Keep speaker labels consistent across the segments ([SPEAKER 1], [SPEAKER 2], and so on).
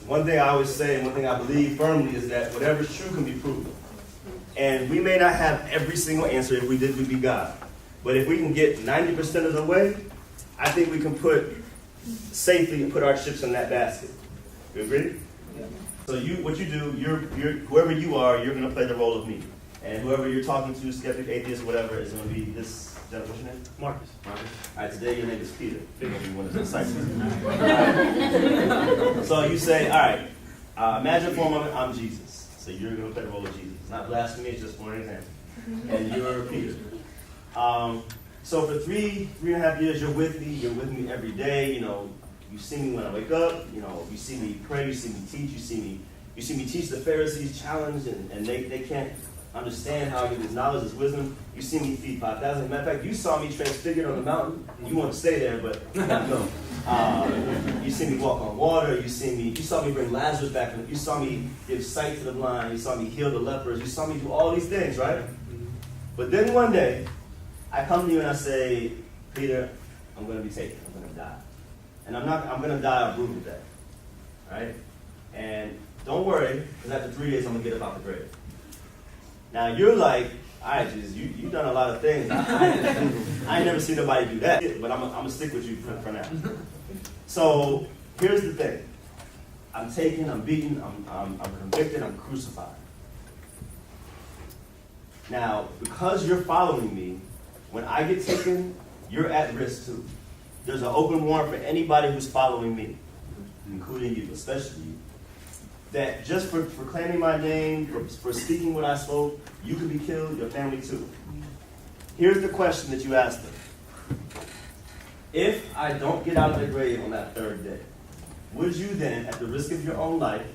[SPEAKER 1] one thing I always say and one thing I believe firmly is that whatever's true can be proven. And we may not have every single answer. If we did, we'd be God. But if we can get 90% of the way, I think we can safely put our chips in that basket. You agree? Yeah. So what you do, you're whoever you are, you're going to play the role of me. And whoever you're talking to, skeptic, atheist, whatever, is going to be this gentleman. What's your name?
[SPEAKER 2] Marcus.
[SPEAKER 1] Marcus. All right, today your name is Peter. You want to incite me. So you say, all right, imagine for a moment I'm Jesus. So you're going to play the role of Jesus. It's not blasphemy, it's just for an example. And you're Peter. So for three and a half years, you're with me every day. You see me when I wake up, you see me pray, you see me teach, you see me teach the Pharisees challenge, and they can't understand how I get this knowledge, this wisdom. You see me feed 5,000. Matter of fact, you saw me transfigured on the mountain. You want to stay there, but no. You see me walk on water. You saw me bring Lazarus back. You saw me give sight to the blind. You saw me heal the lepers. You saw me do all these things, right? But then one day, I come to you and I say, Peter, I'm going to be taken. I'm going to die. And I'm going to die a brutal death. Right? And don't worry, because after 3 days, I'm going to get up out the grave. Now, you're like, all right, Jesus, you've done a lot of things. I ain't never seen nobody do that, but I'm going to stick with you for now. So, here's the thing. I'm taken, I'm beaten, I'm convicted, I'm crucified. Now, because you're following me, when I get taken, you're at risk too. There's an open warrant for anybody who's following me, including you, especially you. That just for claiming my name, for speaking what I spoke, you could be killed, your family too. Here's the question that you asked them. If I don't get out of the grave on that third day, would you then, at the risk of your own life,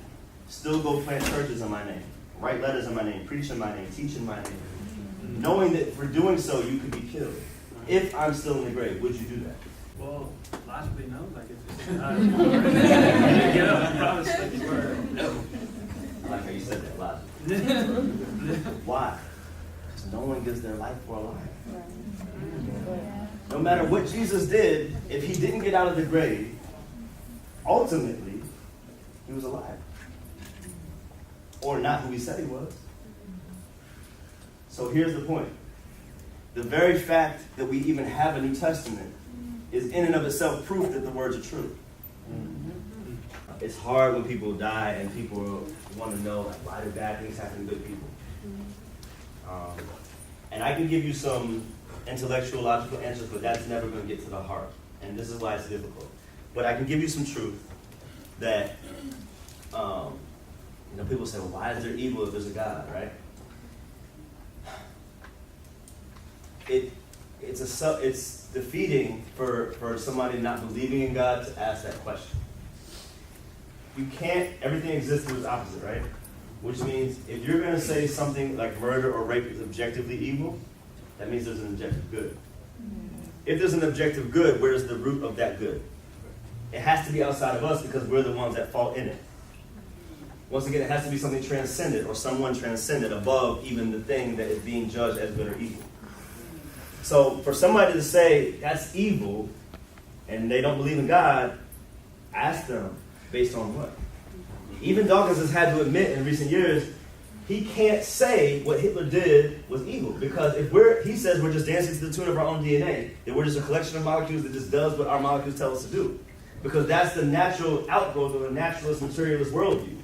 [SPEAKER 1] still go plant churches in my name, write letters in my name, preach in my name, teach in my name, knowing that for doing so you could be killed? If I'm still in the grave, would you do that?
[SPEAKER 2] Well, logically, no. Like, if get up and promise that you were. No.
[SPEAKER 1] I like how you said that, logically. Why? Because no one gives their life for a lie. No matter what Jesus did, if he didn't get out of the grave, ultimately, he was alive. Or not who he said he was. So here's the point. The very fact that we even have a New Testament is in and of itself proof that the words are true. It's hard when people die and people want to know, like, why do bad things happen to good people? And I can give you some intellectual, logical answers, but that's never going to get to the heart. And this is why it's difficult. But I can give you some truth that, people say, well, why is there evil if there's a God, right? It's defeating for somebody not believing in God to ask that question. You can't, everything exists through its opposite, right? Which means if you're going to say something like murder or rape is objectively evil, that means there's an objective good. If there's an objective good, where's the root of that good? It has to be outside of us because we're the ones that fall in it. Once again, it has to be something transcendent or someone transcendent above even the thing that is being judged as good or evil. So for somebody to say that's evil and they don't believe in God, ask them based on what? Even Dawkins has had to admit in recent years, he can't say what Hitler did was evil because he says we're just dancing to the tune of our own DNA, that we're just a collection of molecules that just does what our molecules tell us to do. Because that's the natural outgrowth of a naturalist, materialist worldview.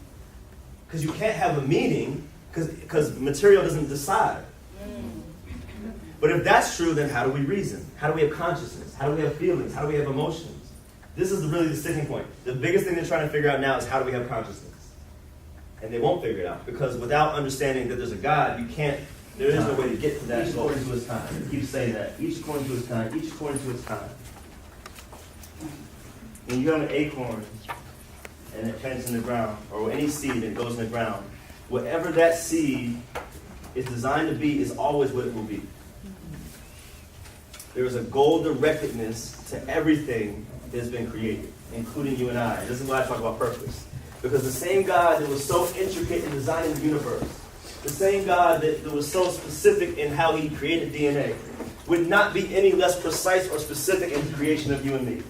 [SPEAKER 1] Because you can't have a meaning because material doesn't decide. But if that's true, then how do we reason? How do we have consciousness? How do we have feelings? How do we have emotions? This is really the sticking point. The biggest thing they're trying to figure out now is how do we have consciousness? And they won't figure it out because without understanding that there's a God, there is no way to get to that. Each according to his time. He keeps saying that. Each according to his time. Each according to his time. When you have an acorn and it plants in the ground, or any seed that goes in the ground, whatever that seed is designed to be is always what it will be. There is a goal-directedness to everything that has been created, including you and I. This is why I talk about purpose. Because the same God that was so intricate in designing the universe, the same God that was so specific in how he created DNA, would not be any less precise or specific in the creation of you and me.